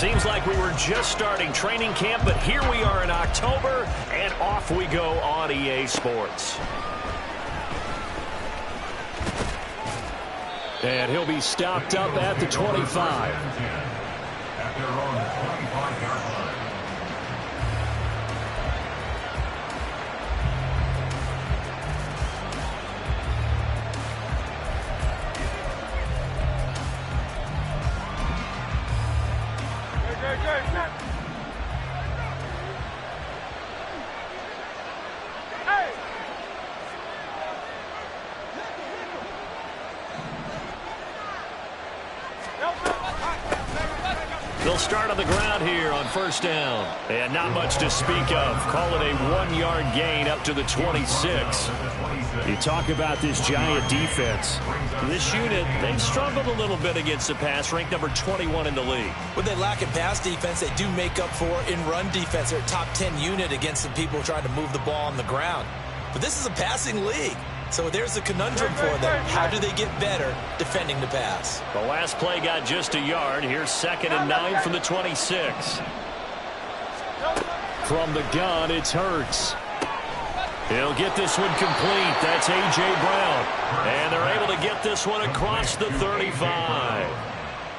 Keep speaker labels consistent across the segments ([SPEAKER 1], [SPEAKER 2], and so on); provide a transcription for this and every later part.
[SPEAKER 1] Seems like we were just starting training camp, but here we are in October, and off we go on EA Sports.
[SPEAKER 2] And he'll be stopped up at the 25.
[SPEAKER 3] At their own 25-yard line.
[SPEAKER 1] They'll start on the ground here on first down. And not much to speak of. Call it a 1-yard gain up to the 26. You talk about this Giant defense. This unit, they've struggled a little bit against the pass, ranked number 21 in the league.
[SPEAKER 4] When they lack in pass defense, they do make up for in run defense. They're a top 10 unit against the people trying to move the ball on the ground. But this is a passing league. So there's a conundrum for them. How do they get better defending the pass?
[SPEAKER 1] The last play got just a yard. Here's 2nd and 9 from the 26.
[SPEAKER 2] From the gun, it's Hurts.
[SPEAKER 1] He'll get this one complete. That's A.J. Brown. And they're able to get this one across the 35.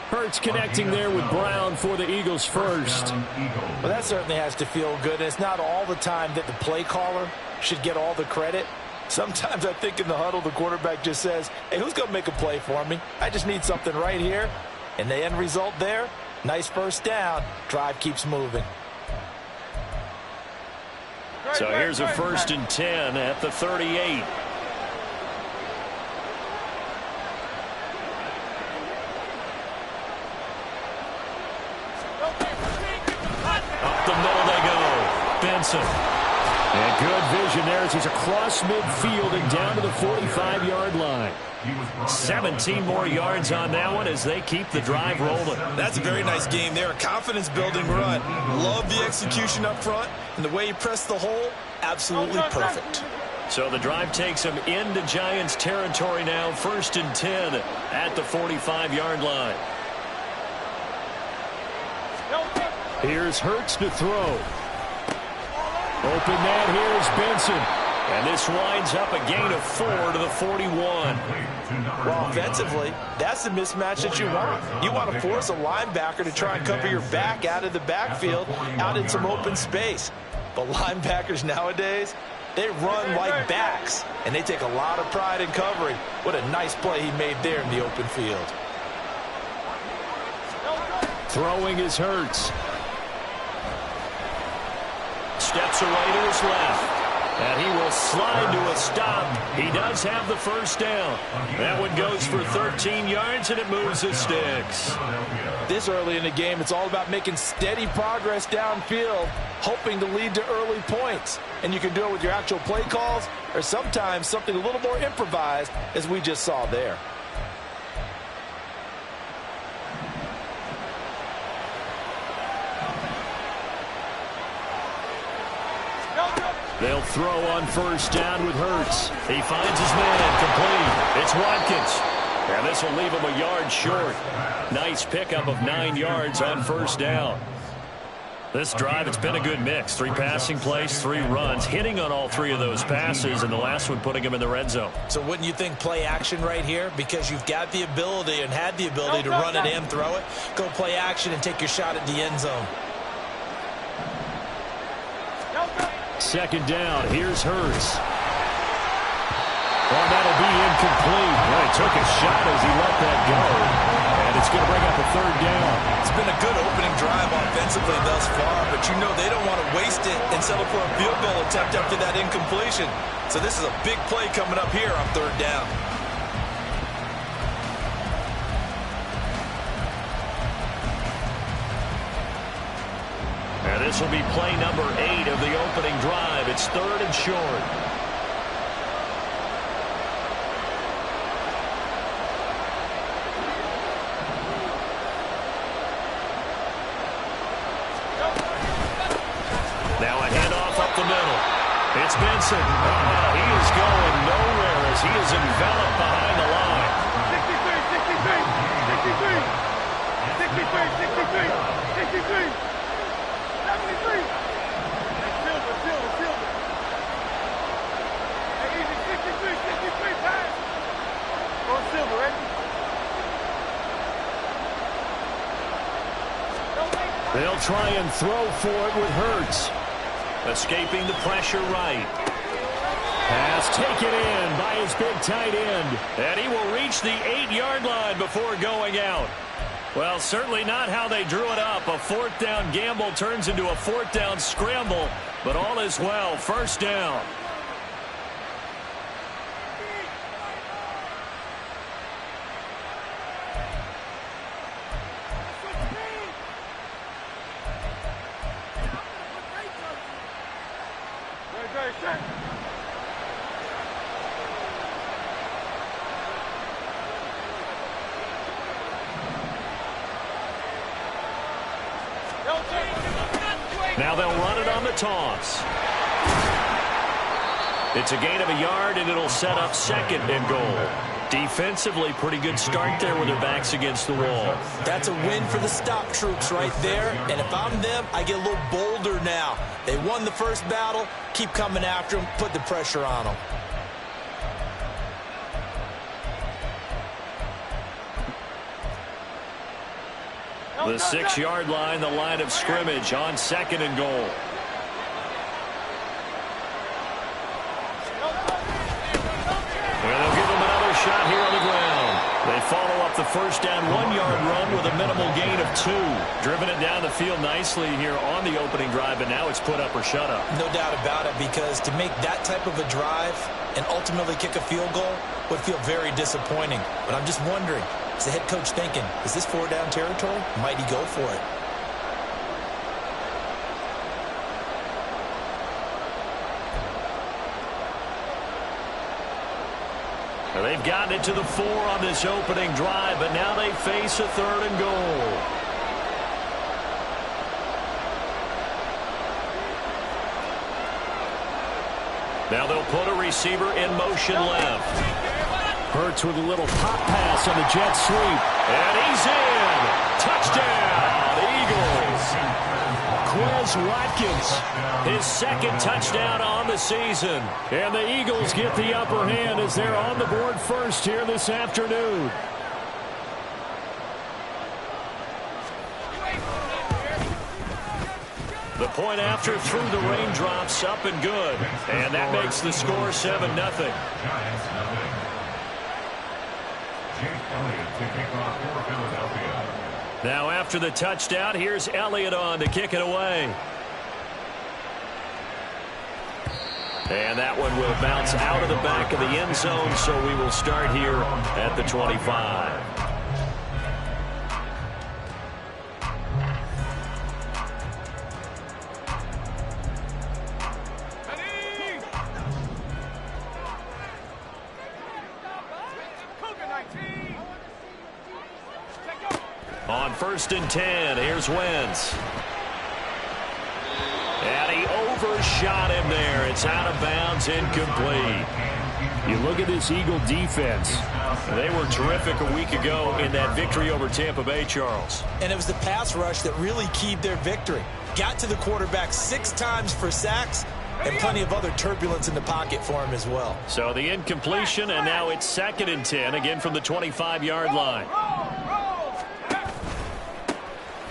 [SPEAKER 2] Hurts connecting there with Brown for the Eagles first.
[SPEAKER 4] Well, that certainly has to feel good. It's not all the time that the play caller should get all the credit. Sometimes I think in the huddle, the quarterback just says, hey, who's going to make a play for me? I just need something right here. And the end result there, nice first down. Drive keeps moving.
[SPEAKER 1] So here's a 1st and 10 at the 38. Up the middle they go. Benson. And good vision there as he's across midfield and down to the 45-yard line. 17 more yards on that one as they keep the drive rolling.
[SPEAKER 4] That's a very nice game there. A confidence-building run. Love the execution up front. And the way he pressed the hole, absolutely perfect.
[SPEAKER 1] So the drive takes him into Giants territory now. 1st and 10 at the 45-yard line.
[SPEAKER 2] Here's Hurts to throw. Open man, here's Benson.
[SPEAKER 1] And this winds up a gain of 4 to the 41.
[SPEAKER 4] Well, offensively, that's the mismatch that you want. You want to force a linebacker to try and cover your back out of the backfield, out in some open space. But linebackers nowadays, they run like backs, and they take a lot of pride in covering. What a nice play he made there in the open field.
[SPEAKER 2] Throwing is Hurts.
[SPEAKER 1] Steps away to his left. And he will slide to a stop. He does have the first down. That one goes for 13 yards, and it moves the sticks.
[SPEAKER 4] This early in the game, it's all about making steady progress downfield, hoping to lead to early points. And you can do it with your actual play calls or sometimes something a little more improvised, as we just saw there.
[SPEAKER 1] They'll throw on first down with Hurts. He finds his man complete. It's Watkins. And this will leave him a yard short. Nice pickup of 9 yards on first down. This drive, it's been a good mix. 3 passing plays, 3 runs, hitting on all 3 of those passes, and the last one putting him in the red zone.
[SPEAKER 4] So wouldn't you think play action right here? Because you've got the ability and had the ability to run it and throw it. Go play action and take your shot at the end zone.
[SPEAKER 2] 2nd down. Here's Hurts. Well, that'll be incomplete. Well, he took a shot as he let that go. And it's going to bring up a 3rd down.
[SPEAKER 4] It's been a good opening drive offensively thus far, but you know they don't want to waste it and settle for a field goal attempt after that incompletion. So this is a big play coming up here on 3rd down.
[SPEAKER 1] And this will be play number 8 of the opening drive. It's 3rd and short. Now a handoff up the middle. It's Benson. He is going nowhere as he is enveloped behind the line.
[SPEAKER 3] 63, 63, 63, 63, 63, 63.
[SPEAKER 1] They'll try and throw for it with Hurts. Escaping the pressure right. Pass taken in by his big tight end. And he will reach the 8-yard line before going out. Well, certainly not how they drew it up. A fourth down gamble turns into a fourth down scramble. But all is well. First down. Now they'll run it on the toss. It's a gain of a yard, and it'll set up second and goal. Defensively, pretty good start there with their backs against the wall.
[SPEAKER 4] That's a win for the stop troops right there. And if I'm them, I get a little bolder now. They won the first battle. Keep coming after them. Put the pressure on them.
[SPEAKER 1] The 6-yard line, the line of scrimmage on second and goal. Well, they'll give them another shot here on the ground. They follow up the first down 1-yard run with a minimal gain of 2. Driven it down the field nicely here on the opening drive, and now it's put up or shut up.
[SPEAKER 4] No doubt about it, because to make that type of a drive and ultimately kick a field goal would feel very disappointing. But I'm just wondering, is the head coach thinking, is this 4-down territory? Might he go for it?
[SPEAKER 1] Well, they've gotten it to the 4 on this opening drive, but now they face a 3rd and goal. Now they'll put a receiver in motion left. Hurts with a little pop pass on the jet sweep. And he's in. Touchdown, Eagles. Quez Watkins, his second touchdown on the season. And the Eagles get the upper hand as they're on the board first here this afternoon. The point after through the raindrops, up and good. And that makes the score 7-0. Now after the touchdown, here's Elliott on to kick it away. And that one will bounce out of the back of the end zone, so we will start here at the 25. On 1st and 10, here's Wentz. And he overshot him there. It's out of bounds, incomplete. You look at this Eagle defense. They were terrific a week ago in that victory over Tampa Bay, Charles.
[SPEAKER 4] And it was the pass rush that really keyed their victory. Got to the quarterback 6 times for sacks, and plenty of other turbulence in the pocket for him as well.
[SPEAKER 1] So the incompletion, and now it's 2nd and 10, again from the 25-yard line.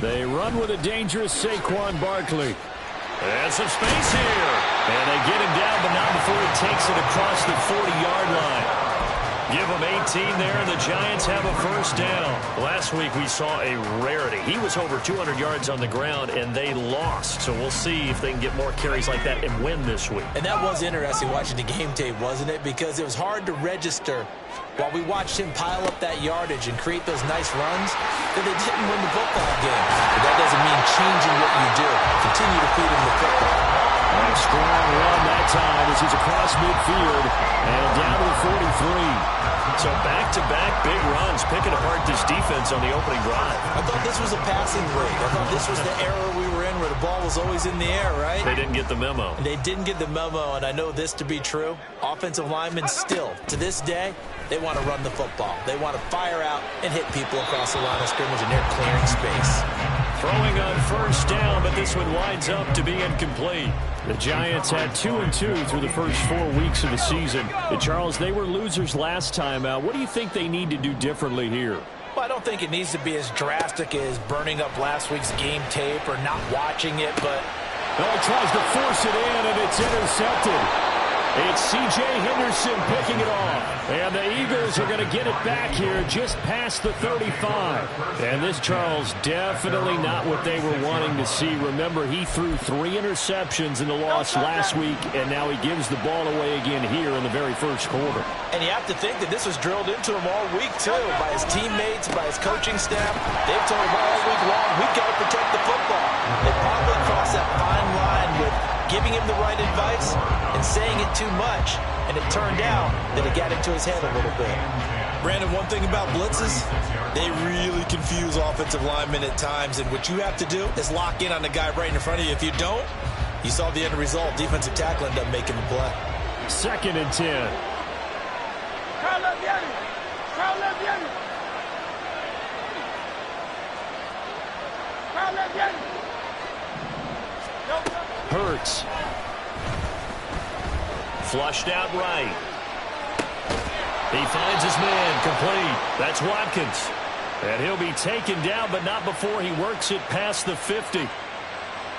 [SPEAKER 1] They run with a dangerous Saquon Barkley. And some space here. And they get him down, but not before he takes it across the 40-yard line. Give him 18 there, and the Giants have a first down. Last week we saw a rarity. He was over 200 yards on the ground, and they lost. So we'll see if they can get more carries like that and win this week.
[SPEAKER 4] And that was interesting watching the game tape, wasn't it? Because it was hard to register while we watched him pile up that yardage and create those nice runs that they didn't win the football game. But that doesn't mean changing what you do. Continue to feed him the football.
[SPEAKER 1] And a strong run that time as he's across midfield and down to the 43. So back-to-back big runs, picking apart this defense on the opening drive.
[SPEAKER 4] I thought this was a passing league. I thought this was the era we were in where the ball was always in the air, right?
[SPEAKER 1] They didn't get the memo.
[SPEAKER 4] They didn't get the memo, and I know this to be true. Offensive linemen still, to this day, they want to run the football. They want to fire out and hit people across the line of scrimmage, and they're clearing space.
[SPEAKER 1] Throwing on first down, but this one winds up to be incomplete. The Giants had 2-2 through the first 4 weeks of the season. Charles, they were losers last time out. What do you think they need to do differently here?
[SPEAKER 4] Well, I don't think it needs to be as drastic as burning up last week's game tape or not watching it, but...
[SPEAKER 2] Well, he tries to force it in, and it's intercepted. It's C.J. Henderson picking it off. And the Eagles are going to get it back here just past the 35. And this, Charles, definitely not what they were wanting to see. Remember, he threw 3 interceptions in the loss last week, and now he gives the ball away again here in the very first quarter.
[SPEAKER 4] And you have to think that this was drilled into him all week, too, by his teammates, by his coaching staff. They've told him all week long, we've got to protect the football. They probably crossed that fine line with giving him the right advice and saying it too much, and it turned out that it got into his head a little bit.
[SPEAKER 5] Brandon, one thing about blitzes, they really confuse offensive linemen at times, and what you have to do is lock in on the guy right in front of you. If you don't, you saw the end result. Defensive tackle ended up making the play.
[SPEAKER 2] 2nd and 10.
[SPEAKER 1] Hurts. Flushed out right. He finds his man complete. That's Watkins. And he'll be taken down, but not before he works it past the 50.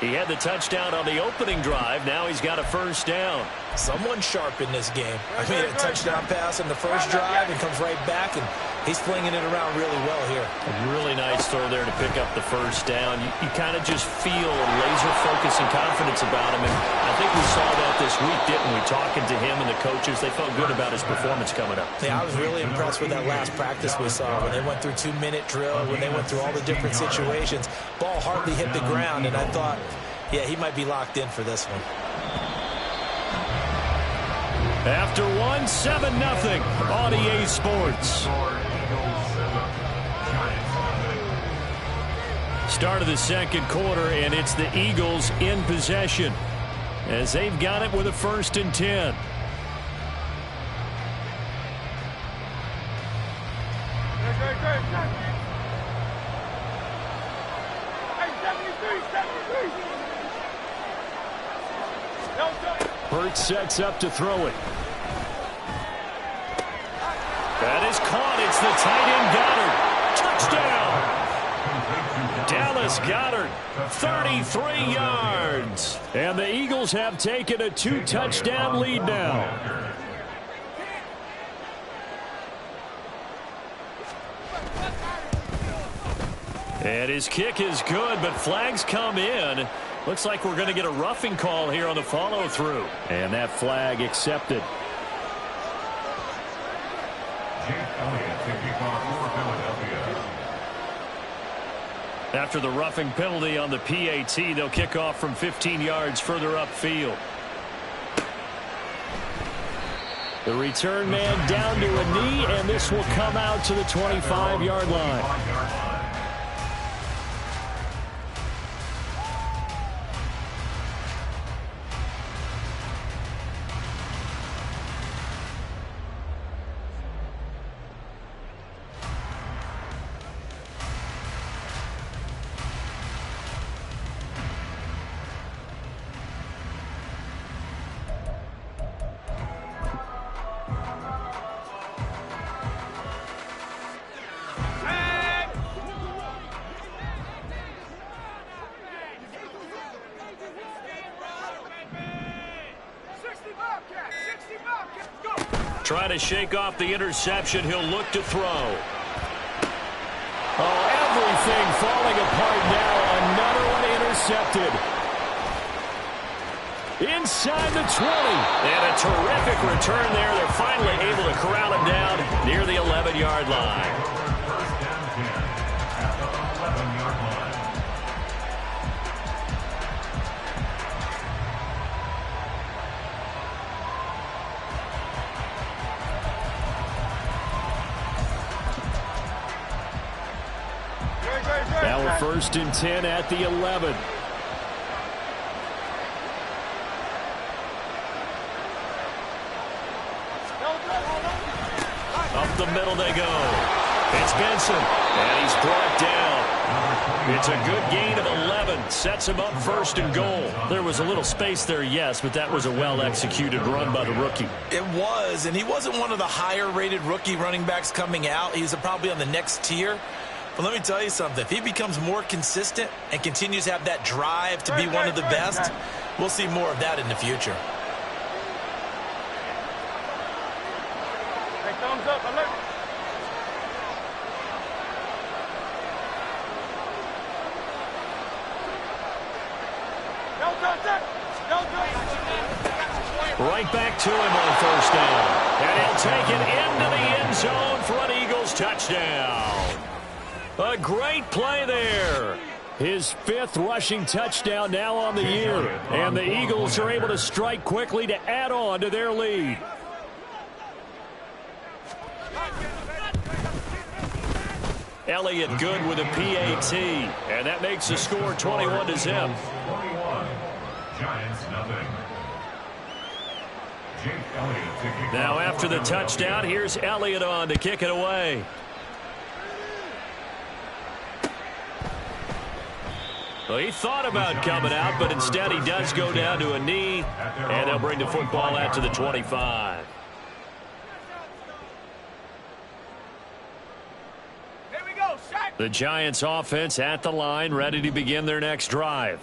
[SPEAKER 1] He had the touchdown on the opening drive. Now he's got a first down.
[SPEAKER 4] Someone sharp in this game. I mean, a touchdown pass in the first drive and comes right back, and he's flinging it around really well here.
[SPEAKER 1] A really nice throw there to pick up the first down. You kind of just feel a laser focus and confidence about him, and I think we saw that this week, didn't we? Talking to him and the coaches, they felt good about his performance coming up.
[SPEAKER 4] Yeah, I was really impressed with that last practice we saw when they went through 2-minute drill, when they went through all the different situations. Ball hardly hit the ground, and I thought, yeah, he might be locked in for this one.
[SPEAKER 2] After 7-0 on EA Sports. Start of the second quarter, and it's the Eagles in possession as they've got it with a 1st and 10. Hurts sets up to throw it. That is caught. It's the tight end Goddard. Touchdown. Dallas Goedert, 33 yards. And the Eagles have taken a 2-touchdown lead now. And his kick is good, but flags come in. Looks like we're going to get a roughing call here on the follow-through. And that flag accepted. After the roughing penalty on the PAT, they'll kick off from 15 yards further upfield. The return man down to a knee, and this will come out to the 25-yard line. Trying to shake off the interception. He'll look to throw. Oh, everything falling apart now. Another one intercepted. Inside the 20. And a terrific return there. They're finally able to corral him down near the 11-yard line. Now a 1st and 10 at the 11. Up the middle they go. It's Benson, and he's brought down. It's a good gain of 11. Sets him up first and goal. There was a little space there, yes, but that was a well-executed run by the rookie.
[SPEAKER 5] It was, and he wasn't one of the higher-rated rookie running backs coming out. He's probably on the next tier. But let me tell you something. If he becomes more consistent and continues to have that drive to be one of the best, we'll see more of that in the future.
[SPEAKER 6] Hey, thumbs up, alert.
[SPEAKER 2] Right back to him on first down. And he'll take it into the end zone for an Eagles touchdown. A great play there. His 5th rushing touchdown now on the year. And the Eagles are able to strike quickly to add on to their lead. Elliott good with a PAT. And that makes the score 21-0.
[SPEAKER 3] Giants nothing.
[SPEAKER 2] Now after the touchdown, here's Elliott on to kick it away. Well, he thought about coming out, but instead he does go down to a knee, and they'll bring the football out to the 25.
[SPEAKER 6] Here we go, Shaq.
[SPEAKER 2] The Giants offense at the line, ready to begin their next drive.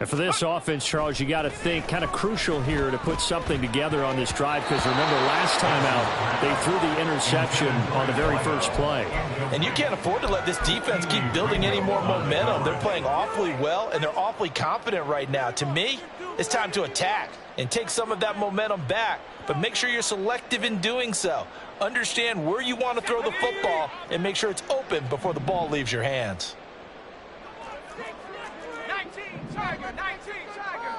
[SPEAKER 2] And for this offense, Charles, you got to think kind of crucial here to put something together on this drive, because remember last time out they threw the interception on the very first play.
[SPEAKER 4] And you can't afford to let this defense keep building any more momentum. They're playing awfully well, and they're awfully confident right now. To me, it's time to attack and take some of that momentum back, but make sure you're selective in doing so. Understand where you want to throw the football and make sure it's open before the ball leaves your hands.
[SPEAKER 6] 19, Tiger, 19, Tiger.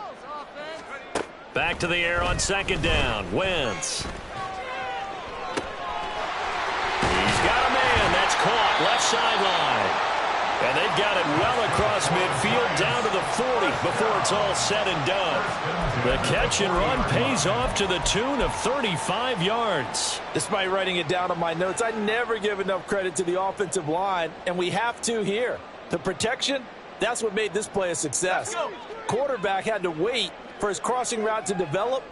[SPEAKER 2] Back to the air on second down. Wentz. He's got a man. That's caught left sideline. And they've got it well across midfield down to the 40 before it's all said and done. The catch and run pays off to the tune of 35 yards.
[SPEAKER 4] Despite writing it down on my notes, I never give enough credit to the offensive line, and we have to here. The protection, that's what made this play a success. Quarterback had to wait for his crossing route to develop,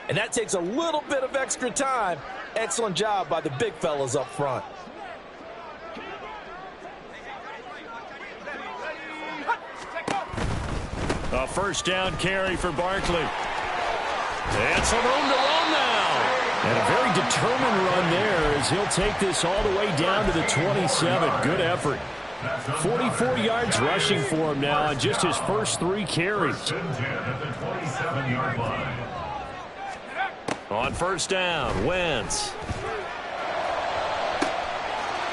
[SPEAKER 4] and that takes a little bit of extra time. Excellent job by the big fellas up front.
[SPEAKER 2] A first down carry for Barkley. And some room to run now. And a very determined run there as he'll take this all the way down to the 27. Good effort. 44 yards rushing for him now on just his first 3 carries. On first down, Wentz.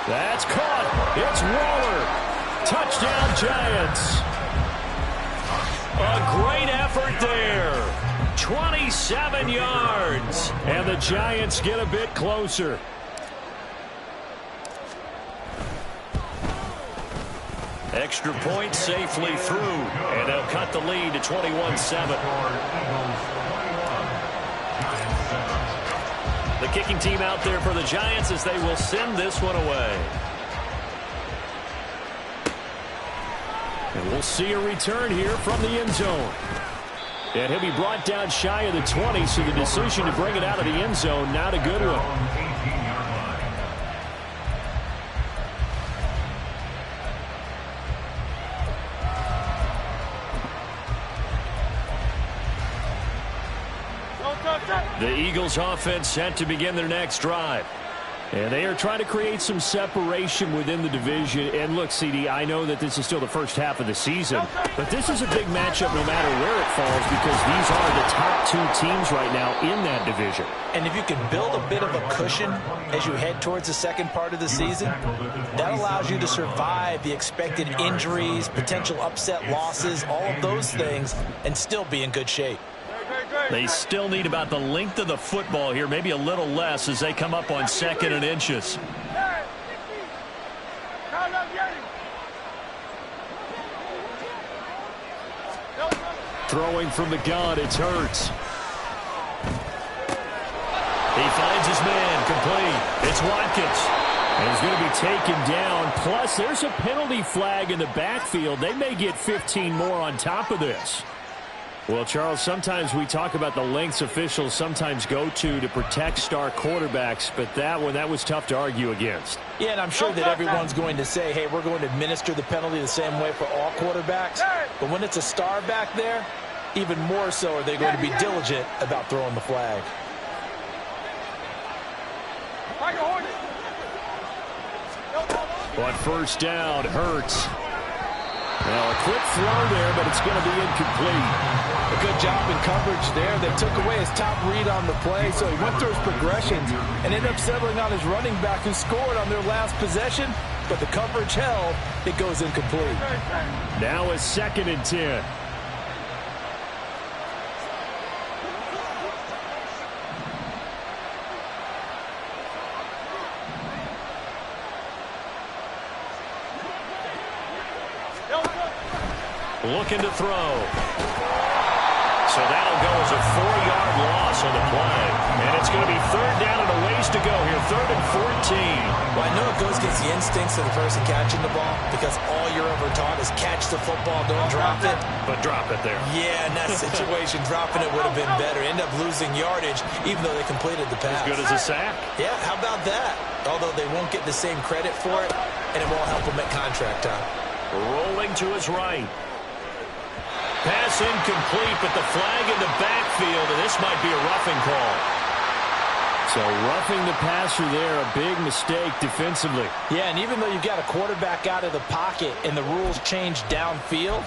[SPEAKER 2] That's caught. It's Waller. Touchdown, Giants. A great effort there. 27 yards. And the Giants get a bit closer. Extra point safely through. And they'll cut the lead to 21-7. The kicking team out there for the Giants as they will send this one away. And we'll see a return here from the end zone. And he'll be brought down shy of the 20, so the decision to bring it out of the end zone, not a good one. The Eagles offense set to begin their next drive. And they are trying to create some separation within the division. And look, CD, I know that this is still the first half of the season, but this is a big matchup no matter where it falls, because these are the top 2 teams right now in that division.
[SPEAKER 4] And if you can build a bit of a cushion as you head towards the second part of the season, that allows you to survive the expected injuries, potential upset losses, all of those things, and still be in good shape.
[SPEAKER 2] They still need about the length of the football here, maybe a little less as they come up on 2nd and inches. Throwing from the gun, it's Hurts. He finds his man, complete. It's Watkins. And he's going to be taken down. Plus, there's a penalty flag in the backfield. They may get 15 more on top of this. Well, Charles, sometimes we talk about the lengths officials sometimes go to protect star quarterbacks, but that one, that was tough to argue against.
[SPEAKER 4] Yeah, and I'm sure that everyone's going to say, hey, we're going to administer the penalty the same way for all quarterbacks. But when it's a star back there, even more so are they going to be diligent about throwing the flag.
[SPEAKER 2] On first down, Hurts. Now a quick throw there, but it's going to be incomplete.
[SPEAKER 4] A good job in coverage there. They took away his top read on the play, so he went through his progressions and ended up settling on his running back who scored on their last possession, but the coverage held. It goes incomplete.
[SPEAKER 2] Now a 2nd and 10. Looking to throw. So that'll go as a 4-yard loss on the play. And it's going to be 3rd down and a ways to go here. 3rd and 14.
[SPEAKER 5] Well, I know it goes against the instincts of the person catching the ball because all you're ever taught is catch the football, don't drop it.
[SPEAKER 2] But drop it there.
[SPEAKER 5] Yeah, in that situation, dropping it would have been better. End up losing yardage even though they completed the pass.
[SPEAKER 2] As good as a sack.
[SPEAKER 5] Yeah, how about that? Although they won't get the same credit for it, and it won't help them at contract time.
[SPEAKER 2] Rolling to his right. Pass incomplete, but the flag in the backfield, and this might be a roughing call. So roughing the passer there, a big mistake defensively.
[SPEAKER 4] Yeah, and even though you've got a quarterback out of the pocket and the rules change downfield,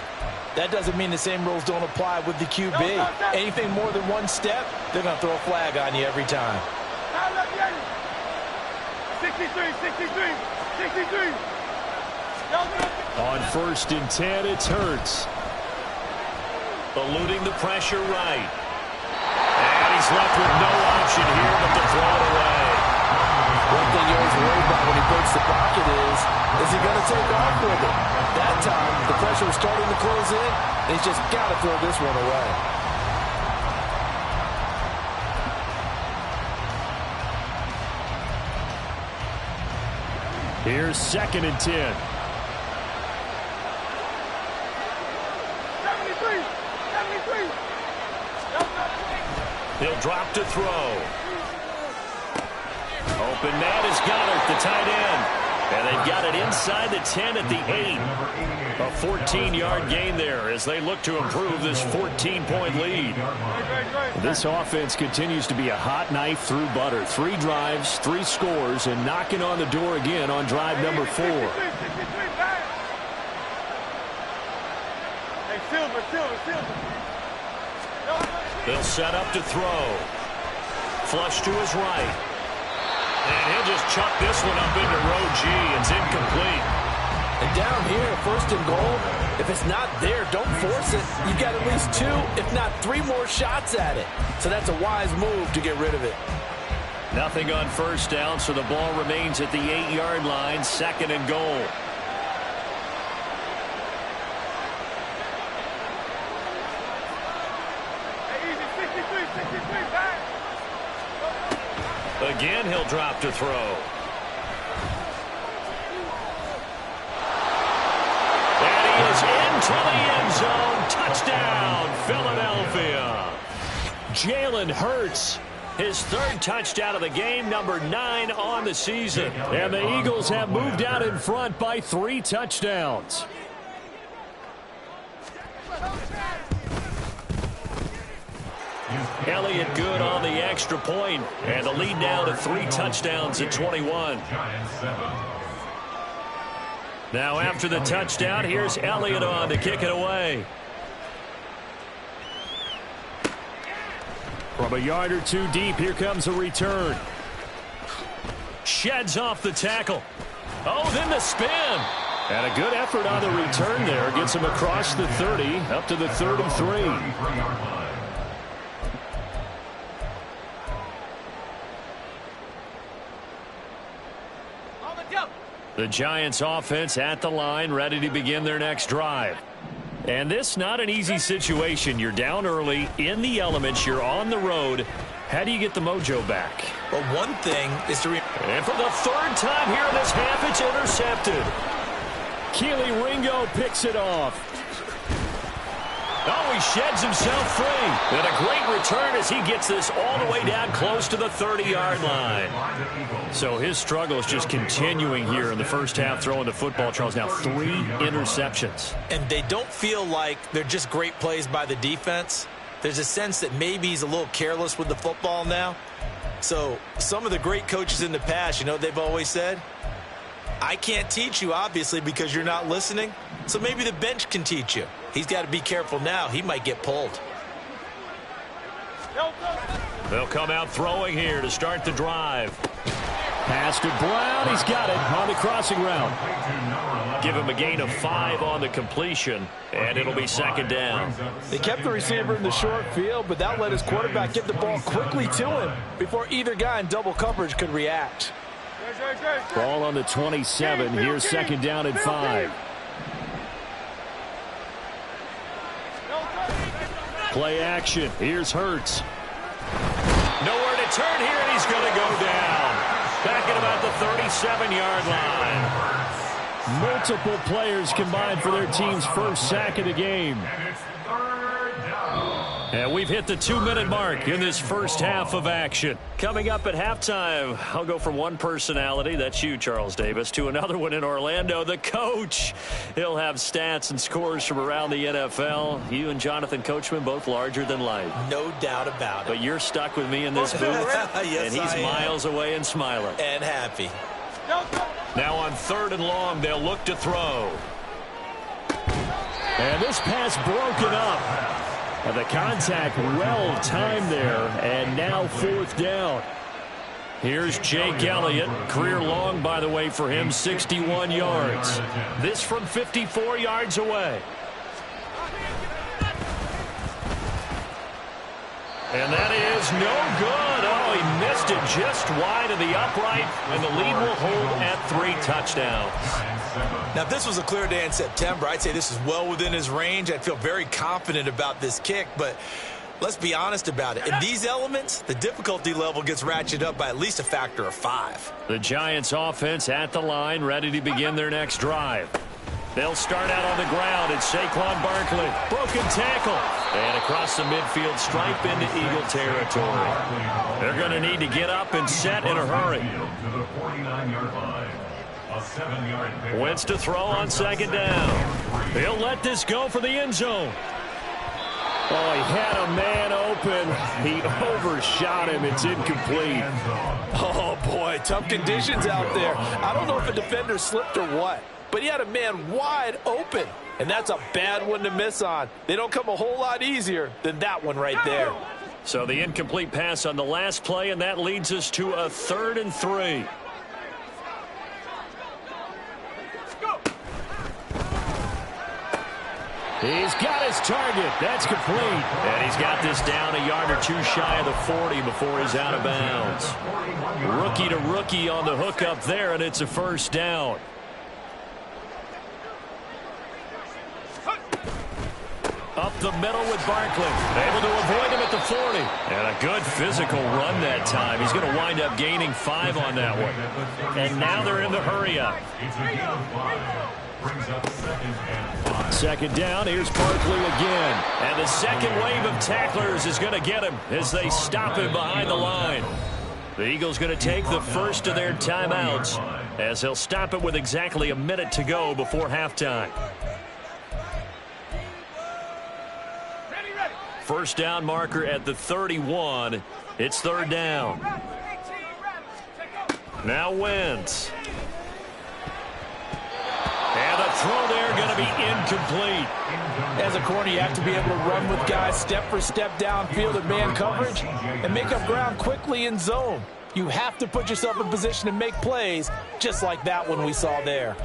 [SPEAKER 4] that doesn't mean the same rules don't apply with the QB. Anything more than one step, they're going to throw a flag on you every time.
[SPEAKER 6] 63, 63, 63.
[SPEAKER 2] On 1st and 10, it's Hurts. Eluding the pressure right. And he's left with no option here but to throw it away.
[SPEAKER 4] One thing you always worry about when he breaks the pocket is he going to take off with it? That time, the pressure was starting to close in, and he's just got to throw this one away.
[SPEAKER 2] Here's 2nd and 10.
[SPEAKER 6] 73, 73.
[SPEAKER 2] He'll drop to throw. Open man is Goddard, the tight end. And they've got it inside the 10 at the 8. A 14-yard gain there as they look to improve this 14-point lead. This offense continues to be a hot knife through butter. 3 drives, 3 scores, and knocking on the door again on drive number 4.
[SPEAKER 6] Hey, Silver.
[SPEAKER 2] They'll set up to throw. Flush to his right. And he'll just chuck this one up into row G. It's incomplete.
[SPEAKER 4] And down here, 1st and goal, if it's not there, don't force it. You've got at least 2, if not 3 more shots at it. So that's a wise move to get rid of it.
[SPEAKER 2] Nothing on 1st down, so the ball remains at the 8-yard line, 2nd and goal.
[SPEAKER 6] Hey, easy, 63, back.
[SPEAKER 2] Again, he'll drop to throw. And he is into the end zone. Touchdown, Philadelphia. Jalen Hurts, his 3rd touchdown of the game, number 9 on the season. And the Eagles have moved out in front by 3 touchdowns. Elliott good on the extra point, and the lead now to 3 touchdowns at 21. Now after the touchdown, here's Elliott on to kick it away. From a yard or 2 deep, here comes a return. Sheds off the tackle. Oh, then the spin. And a good effort on the return there. Gets him across the 30, up to the 33. The Giants offense at the line, ready to begin their next drive. And this not an easy situation. You're down early, in the elements, you're on the road. How do you get the mojo back?
[SPEAKER 5] Well, one thing is to...
[SPEAKER 2] And for the third time here in this half, it's intercepted. Keely Ringo picks it off. Oh, he sheds himself free. And a great return as he gets this all the way down close to the 30-yard line. So his struggle is just continuing here in the first half, throwing the football. Charles, now 3 interceptions.
[SPEAKER 5] And they don't feel like they're just great plays by the defense. There's a sense that maybe he's a little careless with the football now. So some of the great coaches in the past, you know what they've always said? I can't teach you, obviously, because you're not listening. So maybe the bench can teach you. He's got to be careful now. He might get pulled.
[SPEAKER 2] They'll come out throwing here to start the drive. Pass to Brown. He's got it on the crossing route. Give him a gain of 5 on the completion, and it'll be second down.
[SPEAKER 4] They kept the receiver in the short field, but that let his quarterback get the ball quickly to him before either guy in double coverage could react.
[SPEAKER 2] Ball on the 27. Here's second down and 5. Play action. Here's Hurts. Nowhere to turn here, and he's going to go down. Back at about the 37-yard line. Multiple players combined for their team's first sack of the game. And we've hit the 2-minute mark in this first half of action. Coming up at halftime, I'll go from one personality, that's you, Charles Davis, to another one in Orlando, the coach. He'll have stats and scores from around the NFL. You and Jonathan Coachman, both larger than life.
[SPEAKER 5] No doubt about it.
[SPEAKER 2] But you're stuck with me in this booth,
[SPEAKER 5] Yes,
[SPEAKER 2] and he's miles away and smiling.
[SPEAKER 5] And happy.
[SPEAKER 2] Now on 3rd and long, they'll look to throw. And this pass broken up. And the contact well timed there, and now 4th down. Here's Jake Elliott. Career long, by the way, for him, 61 yards. This from 54 yards away. And that is no good. Oh, he missed it just wide of the upright, and the lead will hold at 3 touchdowns.
[SPEAKER 5] Now, if this was a clear day in September, I'd say this is well within his range. I'd feel very confident about this kick, but let's be honest about it. In these elements, the difficulty level gets ratcheted up by at least a factor of 5.
[SPEAKER 2] The Giants offense at the line, ready to begin their next drive. They'll start out on the ground. It's Saquon Barkley. Broken tackle. And across the midfield stripe into Eagle territory. They're going to need to get up and set in a hurry. Wentz to throw on second down. He'll let this go for the end zone. Oh, he had a man open. He overshot him. It's incomplete.
[SPEAKER 4] Oh, boy, tough conditions out there. I don't know if a defender slipped or what, but he had a man wide open, and that's a bad one to miss on. They don't come a whole lot easier than that one right there.
[SPEAKER 2] So the incomplete pass on the last play, and that leads us to a 3rd and 3. He's got his target. That's complete. And he's got this down a yard or 2 shy of the 40 before he's out of bounds. Rookie to rookie on the hook up there, and it's a first down. Up the middle with Barkley. Able to avoid him at the 40. And a good physical run that time. He's going to wind up gaining 5 on that one. And now they're in the hurry up. Second down, here's Barkley again. And the second wave of tacklers is going to get him as they stop him behind the line. The Eagles going to take the first of their timeouts as they'll stop it with exactly a minute to go before halftime. First down marker at the 31. It's 3rd down. Now Wentz. And the throw there going to be incomplete.
[SPEAKER 4] As a corner, you have to be able to run with guys step for step downfield in man coverage and make up ground quickly in zone. You have to put yourself in position to make plays just like that one we saw there.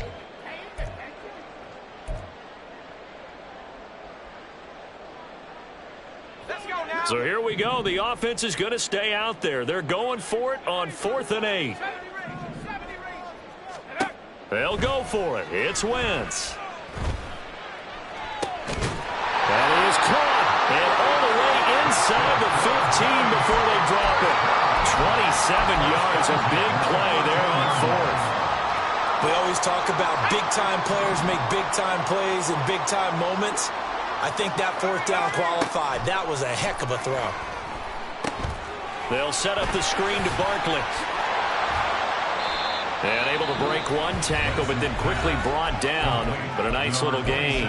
[SPEAKER 2] So here we go. The offense is going to stay out there. They're going for it on 4th and 8. They'll go for it. It's Wentz. inside the 15 before they drop it. 27 yards, a big play there on fourth.
[SPEAKER 5] We always talk about big-time players make big-time plays in big-time moments. I think that fourth down qualified. That was a heck of a throw.
[SPEAKER 2] They'll set up the screen to Barkley. And able to break one tackle, but then quickly brought down. But a nice little gain.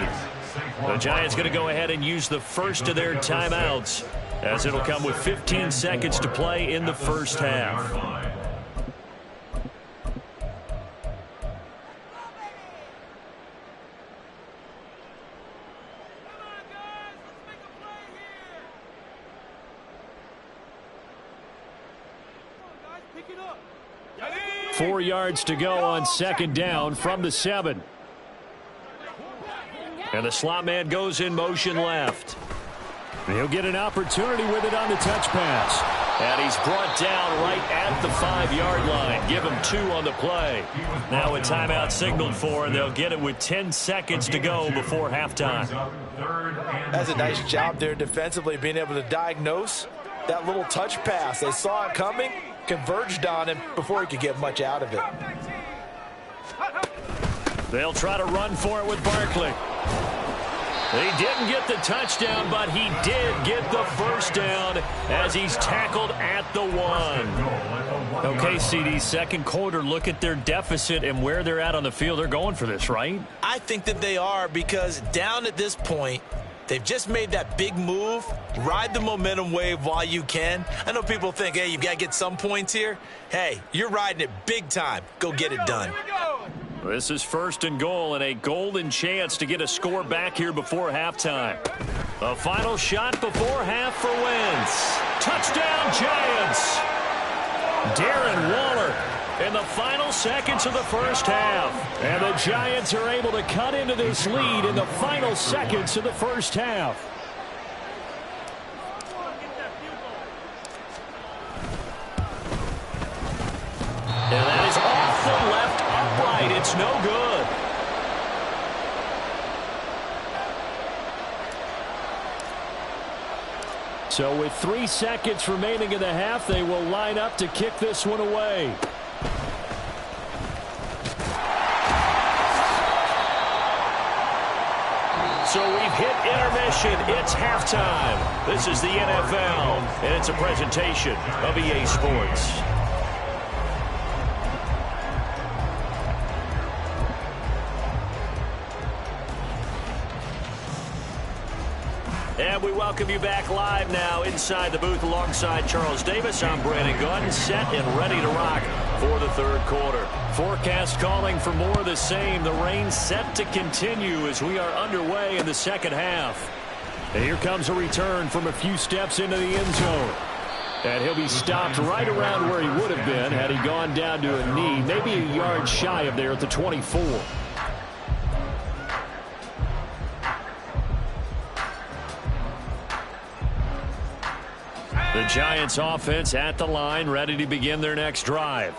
[SPEAKER 2] The Giants going to go ahead and use the first of their timeouts, as it'll come with 15 seconds to play in the first half.
[SPEAKER 6] Pick it up.
[SPEAKER 2] 4 yards to go on second down from the 7. And the slot man goes in motion left. He'll get an opportunity with it on the touch pass. And he's brought down right at the 5-yard line. Give him 2 on the play. Now a timeout signaled for, and they'll get it with 10 seconds to go before halftime.
[SPEAKER 4] That's a nice job there defensively, being able to diagnose that little touch pass. They saw it coming, converged on him before he could get much out of it.
[SPEAKER 2] They'll try to run for it with Barkley. He didn't get the touchdown, but he did get the first down as he's tackled at the 1. Okay, CD, second quarter, look at their deficit and where they're at on the field. They're going for this, right?
[SPEAKER 5] I think that they are, because down at this point, they've just made that big move. Ride the momentum wave while you can. I know people think, hey, you've got to get some points here. Hey, you're riding it big time. Go get it done.
[SPEAKER 2] This is first and goal, and a golden chance to get a score back here before halftime. A final shot before half for Wentz. Touchdown, Giants! Darren Waller in the final seconds of the first half. And the Giants are able to cut into this lead in the final seconds of the first half. And that is off the left upright. It's no good. So with 3 seconds remaining in the half, they will line up to kick this one away. So we've hit intermission. It's halftime. This is the NFL, and it's a presentation of EA Sports. And we welcome you back live now inside the booth alongside Charles Davis. I'm Brandon Gunn, set and ready to rock for the third quarter. Forecast calling for more of the same. The rain set to continue as we are underway in the second half. And here comes a return from a few steps into the end zone. And he'll be stopped right around where he would have been had he gone down to a knee, maybe a yard shy of there at the 24. The Giants offense at the line, ready to begin their next drive.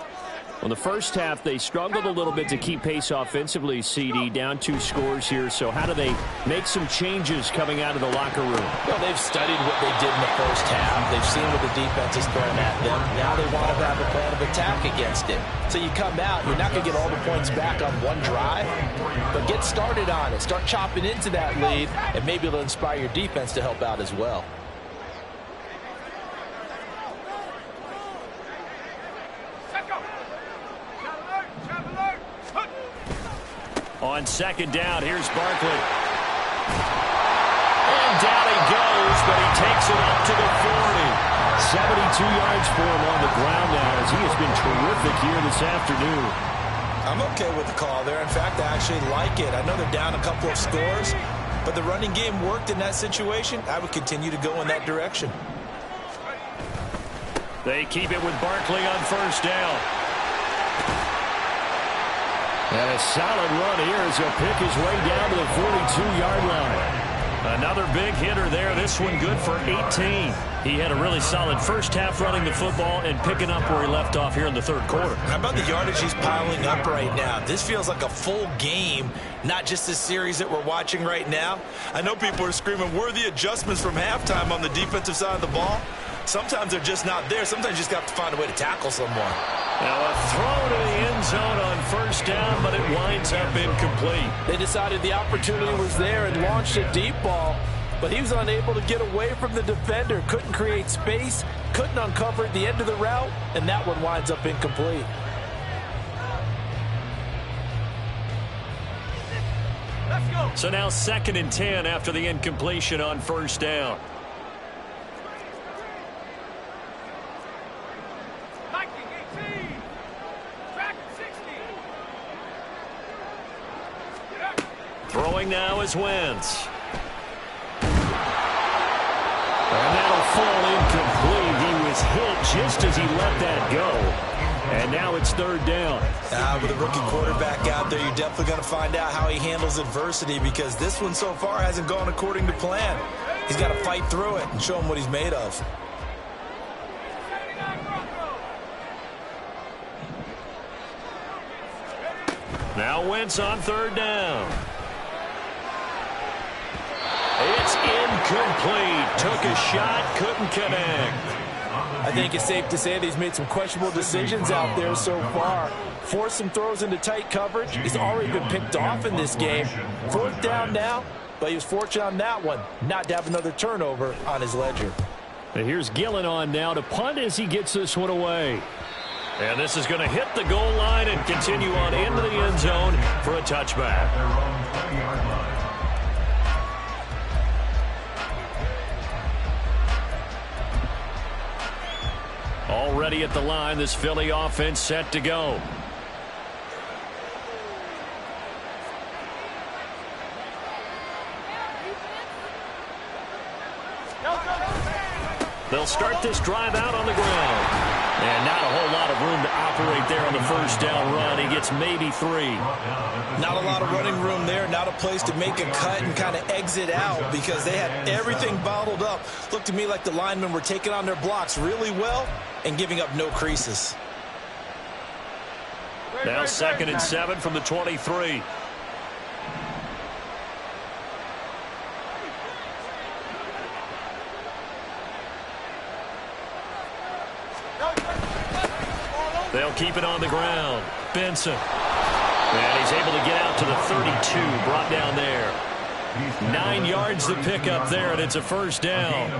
[SPEAKER 2] Well, the first half, they struggled a little bit to keep pace offensively, CD, down 2 scores here. So how do they make some changes coming out of the locker room?
[SPEAKER 4] Well, they've studied what they did in the first half. They've seen what the defense is throwing at them. Now they want to have a plan of attack against it. So you come out, you're not going to get all the points back on one drive, but get started on it. Start chopping into that lead, and maybe it'll inspire your defense to help out as well.
[SPEAKER 2] On second down, here's Barkley. And down he goes, but he takes it up to the 40. 72 yards for him on the ground now, as he has been terrific here this afternoon.
[SPEAKER 5] I'm okay with the call there. In fact, I actually like it. I know they're down a couple of scores, but the running game worked in that situation. I would continue to go in that direction.
[SPEAKER 2] They keep it with Barkley on first down. And a solid run here as he'll pick his way down to the 42-yard line. Another big hitter there. This one good for 18. He had a really solid first half running the football and picking up where he left off here in the third quarter.
[SPEAKER 5] How about the yardage he's piling up right now? This feels like a full game, not just this series that we're watching right now. I know people are screaming, where are the adjustments from halftime on the defensive side of the ball? Sometimes they're just not there. Sometimes you just got to find a way to tackle someone.
[SPEAKER 2] Now a throw to the end zone on first down, but it winds up incomplete.
[SPEAKER 4] They decided the opportunity was there and launched a deep ball, but he was unable to get away from the defender. Couldn't create space, couldn't uncover the end of the route, and that one winds up incomplete.
[SPEAKER 6] Let's go.
[SPEAKER 2] So now 2nd and 10 after the incompletion on first down. Throwing now is Wentz. And that'll fall incomplete. He was hit just as he let that go. And now it's 3rd down.
[SPEAKER 5] With a rookie quarterback out there, you're definitely going to find out how he handles adversity, because this one so far hasn't gone according to plan. He's got to fight through it and show him what he's made of.
[SPEAKER 2] Now Wentz on 3rd down. It's incomplete. Took a shot, couldn't connect.
[SPEAKER 4] I think it's safe to say that he's made some questionable decisions out there so far. Forced some throws into tight coverage. He's already been picked off in this game. 4th down now, but he was fortunate on that one not to have another turnover on his ledger.
[SPEAKER 2] And here's Gillen on now to punt as he gets this one away. And this is going to hit the goal line and continue on into the end zone for a touchback. Already at the line, this Philly offense set to go. They'll start this drive out on the ground. And not a whole lot of room to operate there on the first down run. He gets maybe 3.
[SPEAKER 5] Not a lot of running room there, not a place to make a cut and kind of exit out, because they had everything bottled up. Looked to me like the linemen were taking on their blocks really well and giving up no creases.
[SPEAKER 2] Now 2nd and 7 from the 23. They'll keep it on the ground. Benson. And he's able to get out to the 32. Brought down there. 9 yards to pick up there, and it's a first down.